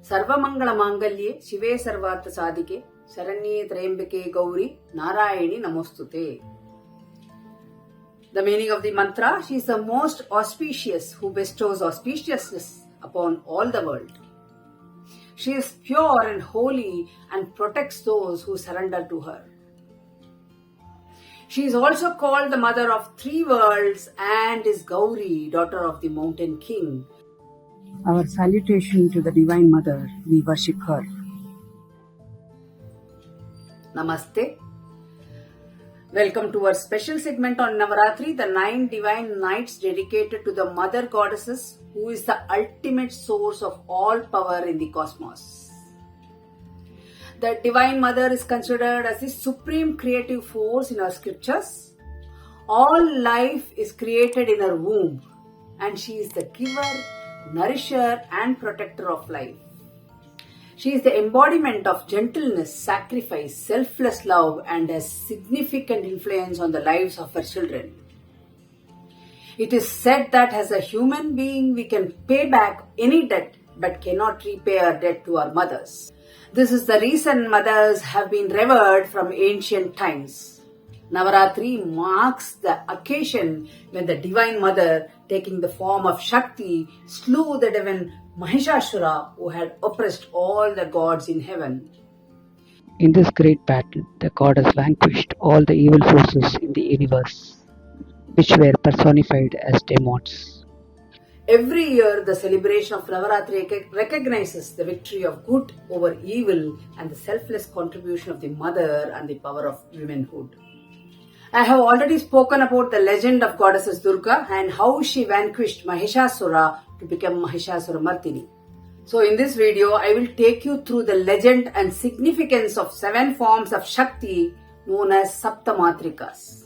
सर्वमंगल मांगल्ये शिवे सर्वार्थ साधिके शरण्ये त्र्यंबके गौरी नारायणी नमोस्तुते. The meaning of the mantra: she is the most auspicious who bestows auspiciousness upon all the world. She is pure and holy and protects those who surrender to her. She is also called the mother of three worlds and is Gauri, daughter of the mountain king. Our salutation to the Divine Mother, we worship her. Namaste. Welcome to our special segment on Navaratri, the 9 divine nights dedicated to the Mother Goddesses, who is the ultimate source of all power in the cosmos. The Divine Mother is considered as the supreme creative force in our scriptures. All life is created in her womb, and she is the giver, nourisher, and protector of life. She is the embodiment of gentleness, sacrifice, selfless love, and has significant influence on the lives of her children. It is said that as a human being, we can pay back any debt but cannot repay our debt to our mothers. This is the reason mothers have been revered from ancient times. Navaratri marks the occasion when the Divine Mother, taking the form of Shakti, slew the demon Mahishasura, who had oppressed all the gods in heaven. In this great battle, the goddess vanquished all the evil forces in the universe, which were personified as demons. Every year, the celebration of Navaratri recognizes the victory of good over evil and the selfless contribution of the mother and the power of womanhood. I have already spoken about the legend of Goddess Durga and how she vanquished Mahishasura to become Mahishasuramardini. So in this video, I will take you through the legend and significance of 7 forms of Shakti known as Saptamatrikas.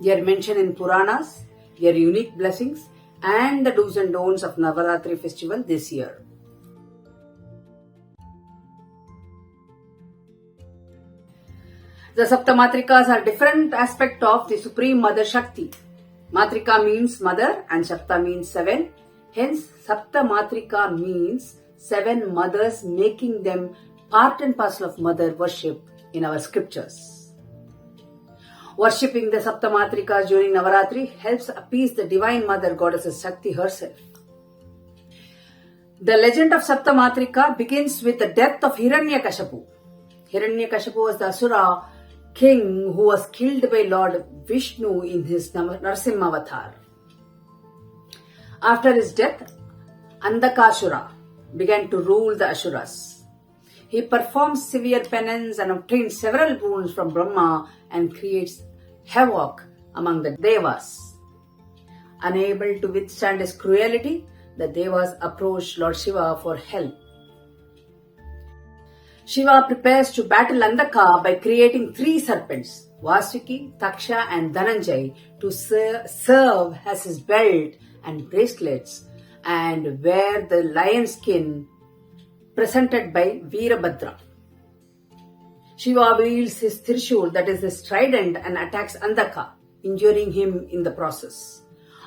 They are mentioned in Puranas, their unique blessings, and the do's and don'ts of Navaratri festival this year. The Saptamatrikas are different aspects of the Supreme Mother Shakti. Matrika means mother and Shakta means 7. Hence, Saptamatrika means 7 mothers, making them part and parcel of mother worship in our scriptures. Worshipping the Saptamatrikas during Navaratri helps appease the Divine Mother Goddess Shakti herself. The legend of Saptamatrika begins with the death of Hiranyakashipu. Hiranyakashipu was the Asura king who was killed by Lord Vishnu in his Narsimha avatar. After his death, Andakasura began to rule the Asuras. He performs severe penance and obtains several boons from Brahma and creates havoc among the Devas. Unable to withstand his cruelty, the Devas approach Lord Shiva for help. Shiva prepares to battle Andaka by creating 3 serpents, Vasiki, Taksha and Dhananjay, to serve as his belt and bracelets and wear the lion skin presented by Veerabhadra. Shiva wields his Trishul, that is his trident, and attacks Andaka, injuring him in the process.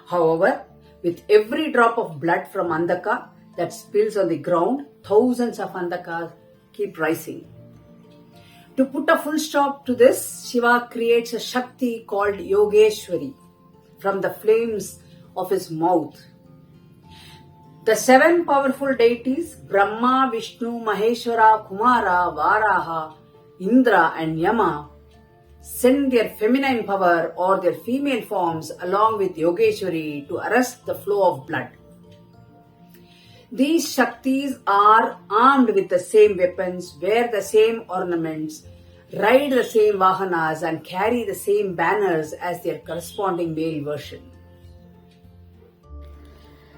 However, with every drop of blood from Andaka that spills on the ground, thousands of Andakas keep rising. To put a full stop to this, Shiva creates a Shakti called Yogeshwari from the flames of his mouth. The 7 powerful deities, Brahma, Vishnu, Maheshwara, Kumara, Varaha, Indra and Yama, send their feminine power or their female forms along with Yogeshwari to arrest the flow of blood. These Shaktis are armed with the same weapons, wear the same ornaments, ride the same Vahanas and carry the same banners as their corresponding male version.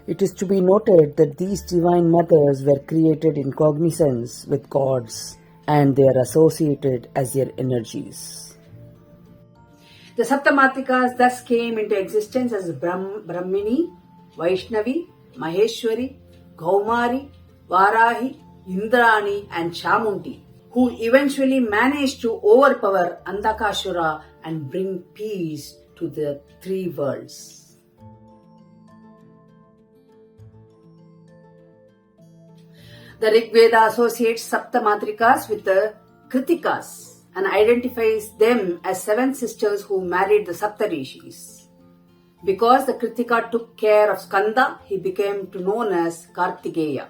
It is to be noted that these divine mothers were created in cognizance with gods and they are associated as their energies. The Saptamatrikas thus came into existence as Brahmini, Vaishnavi, Maheshwari, Gaumari, Varahi, Indrani and Chamundi, who eventually managed to overpower Andakasura and bring peace to the 3 worlds. The Rig Veda associates Saptamatrikas with the Kritikas and identifies them as 7 sisters who married the Saptarishis. Because the Kritika took care of Skanda, he became known as Kartikeya.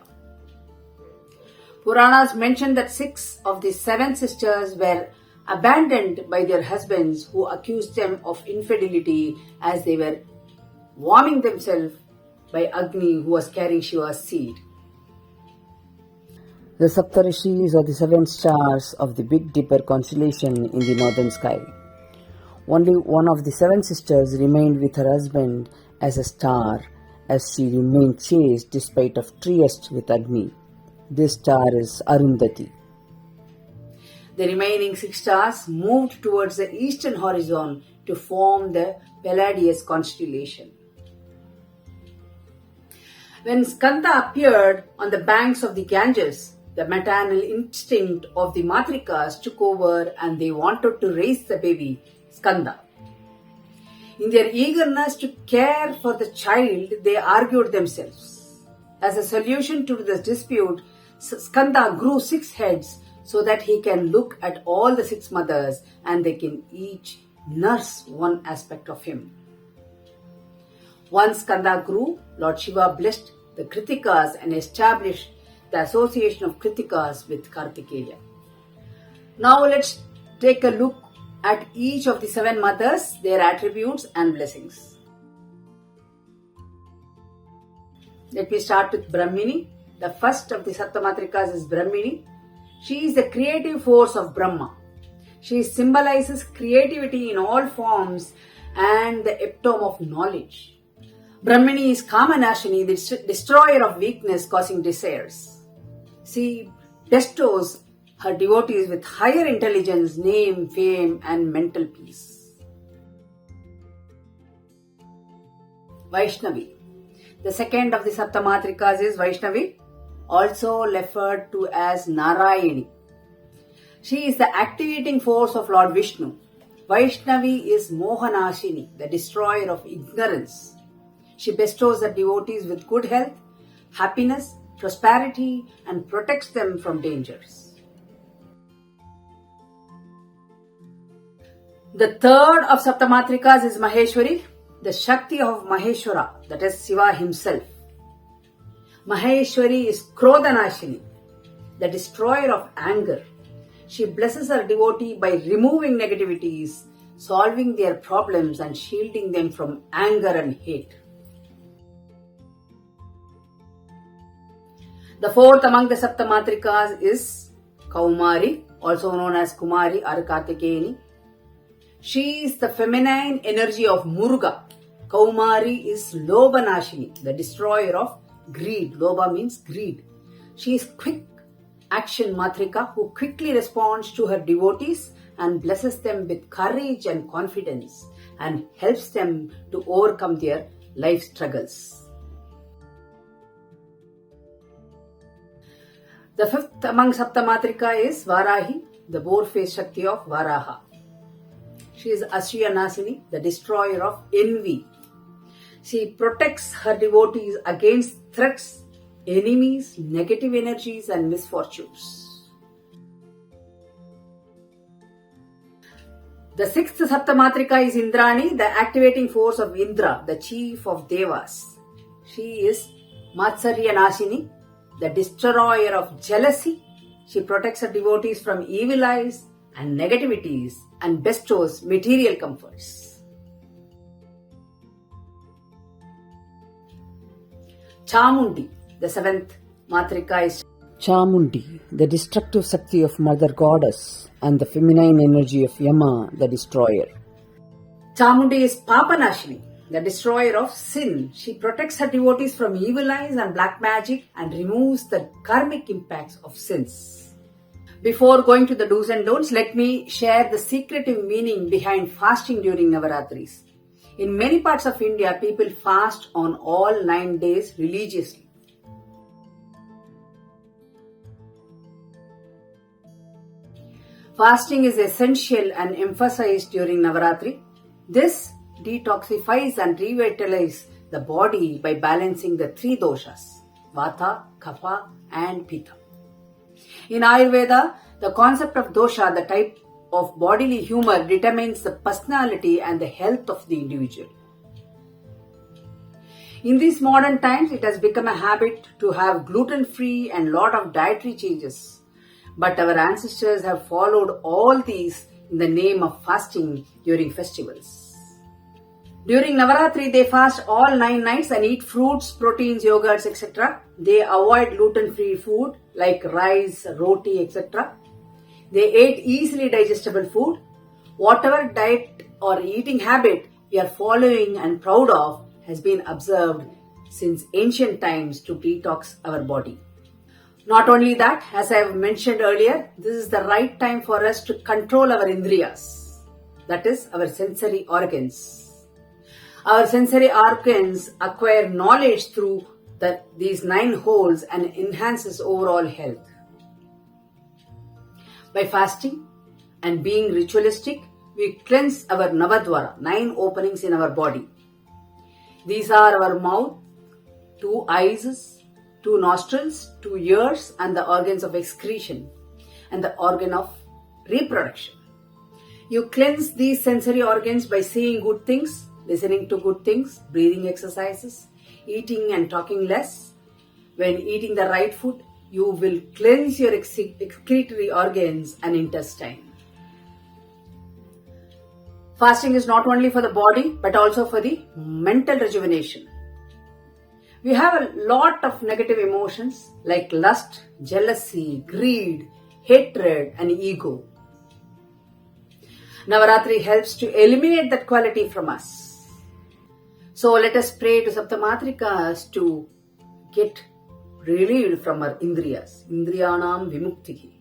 Puranas mention that 6 of the 7 sisters were abandoned by their husbands, who accused them of infidelity as they were warming themselves by Agni, who was carrying Shiva's seed. The Saptarishis are the 7 stars of the Big Dipper constellation in the northern sky. Only one of the 7 sisters remained with her husband as a star, as she remained chaste despite of tryst with Agni. This star is Arundhati. The remaining 6 stars moved towards the eastern horizon to form the Palladius constellation. When Skanda appeared on the banks of the Ganges, the maternal instinct of the Matrikas took over and they wanted to raise the baby, Skanda. In their eagerness to care for the child, they argued themselves. As a solution to this dispute, Skanda grew 6 heads so that he can look at all the 6 mothers and they can each nurse one aspect of him. Once Skanda grew, Lord Shiva blessed the Kritikas and established the association of Kritikas with Kartikeya. Now let's take a look at each of the 7 mothers, their attributes and blessings. Let me start with Brahmini. The first of the Saptamatrikas is Brahmini. She is the creative force of Brahma. She symbolizes creativity in all forms and the epitome of knowledge. Brahmini is Kamanashini, the destroyer of weakness causing desires. She bestows her devotees with higher intelligence, name, fame, and mental peace. Vaishnavi. The second of the Saptamatrikas is Vaishnavi, also referred to as Narayani. She is the activating force of Lord Vishnu. Vaishnavi is Mohanashini, the destroyer of ignorance. She bestows her devotees with good health, happiness, prosperity, and protects them from dangers. The third of Saptamatrikas is Maheshwari, the Shakti of Maheshwara, that is Shiva himself. Maheshwari is Krodhanashini, the destroyer of anger. She blesses her devotee by removing negativities, solving their problems, and shielding them from anger and hate. The fourth among the Saptamatrikas is Kaumari, also known as Kumari or Kartikeyani. She is the feminine energy of Muruga. Kaumari is Lobhanashini, the destroyer of greed. Lobha means greed. She is quick action Matrika who quickly responds to her devotees and blesses them with courage and confidence and helps them to overcome their life struggles. The fifth among Saptamatrika is Varahi, the boar-faced Shakti of Varaha. She is Asriya Nasini, the destroyer of envy. She protects her devotees against threats, enemies, negative energies, and misfortunes. The sixth Saptamatrika is Indrani, the activating force of Indra, the chief of Devas. She is Matsarya Nasini, the destroyer of jealousy. She protects her devotees from evil eyes and negativities and bestows material comforts. Chamundi, the seventh Matrika is Chamundi, the destructive Shakti of Mother Goddess, and the feminine energy of Yama, the destroyer. Chamundi is Papanashini, the destroyer of sin. She protects her devotees from evil eyes and black magic and removes the karmic impacts of sins. Before going to the do's and don'ts, let me share the secretive meaning behind fasting during Navaratris. In many parts of India, people fast on all 9 days religiously. Fasting is essential and emphasized during Navaratri. This detoxifies and revitalizes the body by balancing the 3 doshas. Vata, Kapha and Pitta. In Ayurveda, the concept of dosha, the type of bodily humor, determines the personality and the health of the individual. In these modern times, it has become a habit to have gluten-free and lot of dietary changes. But our ancestors have followed all these in the name of fasting during festivals. During Navaratri, they fast all 9 nights and eat fruits, proteins, yogurts, etc. They avoid gluten-free food like rice, roti, etc. They ate easily digestible food. Whatever diet or eating habit we are following and proud of has been observed since ancient times to detox our body. Not only that, as I have mentioned earlier, this is the right time for us to control our indriyas, that is, our sensory organs. Our sensory organs acquire knowledge through these 9 holes and enhances overall health. By fasting and being ritualistic, we cleanse our Navadvara, 9 openings in our body. These are our mouth, 2 eyes, 2 nostrils, 2 ears, and the organs of excretion and the organ of reproduction. You cleanse these sensory organs by seeing good things, listening to good things, breathing exercises, eating and talking less. When eating the right food, you will cleanse your excretory organs and intestine. Fasting is not only for the body but also for the mental rejuvenation. We have a lot of negative emotions like lust, jealousy, greed, hatred and ego. Navaratri helps to eliminate that quality from us. So let us pray to Saptamatrikas to get relieved from our indriyas, indriyanam vimuktihi,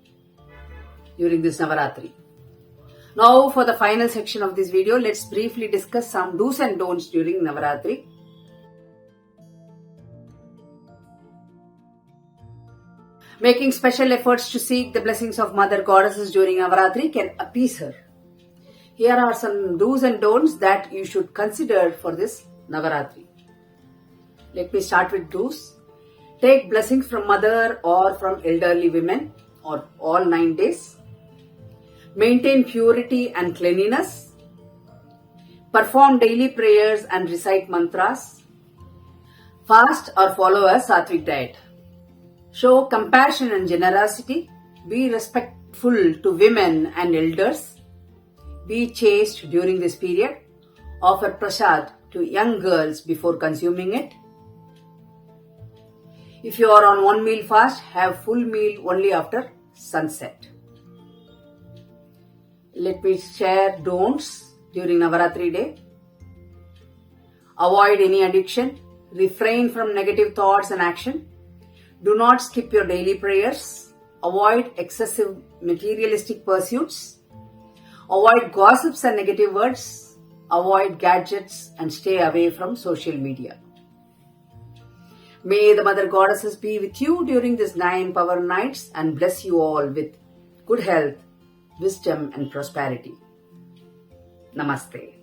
during this Navaratri. Now for the final section of this video, let's briefly discuss some do's and don'ts during Navaratri. Making special efforts to seek the blessings of Mother Goddesses during Navaratri can appease her. Here are some do's and don'ts that you should consider for this Navaratri. Let me start with do's. Take blessings from mother or from elderly women or all 9 days. Maintain purity and cleanliness. Perform daily prayers and recite mantras. Fast or follow a sattvic diet. Show compassion and generosity. Be respectful to women and elders. Be chaste during this period. Offer prasad to young girls before consuming it. If you are on 1 meal fast, have full meal only after sunset. Let me share don'ts during Navaratri day. Avoid any addiction. Refrain from negative thoughts and action. Do not skip your daily prayers. Avoid excessive materialistic pursuits. Avoid gossips and negative words. Avoid gadgets and stay away from social media. May the Mother Goddesses be with you during these 9 power nights and bless you all with good health, wisdom and prosperity. Namaste.